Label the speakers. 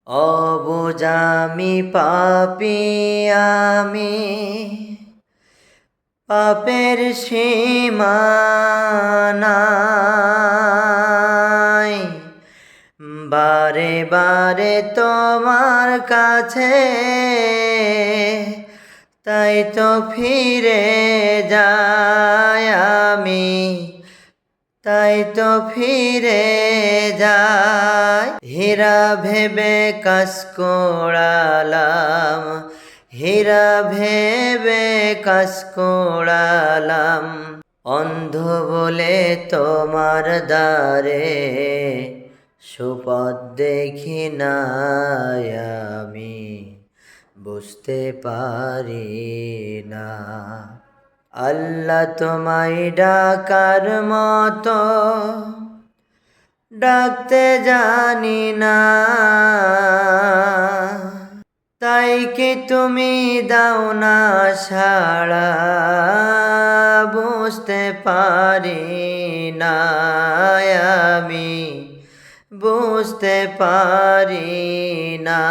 Speaker 1: অবুঝ আমি পাপী আমি, পাপের সীমা নাই। বারে বারে তোমার কাছে তাই তো ফিরে যাই আমি, তাই তো ফিরে যাই। হীরা ভেবে কাজ কোড়ালাম, হীরা ভেবে কাজ কোড়ালাম। অন্ধ বলে তোমার দ্বারে সুপথ দেখি নাই আমি, বুঝতে পারি না। আল্লাহ তোমায় ডাকার মতো ডাকতে জানি না, তাই কি তুমি দাও না সাড়া, বুঝতে পারি না আমি, বুঝতে পারি না।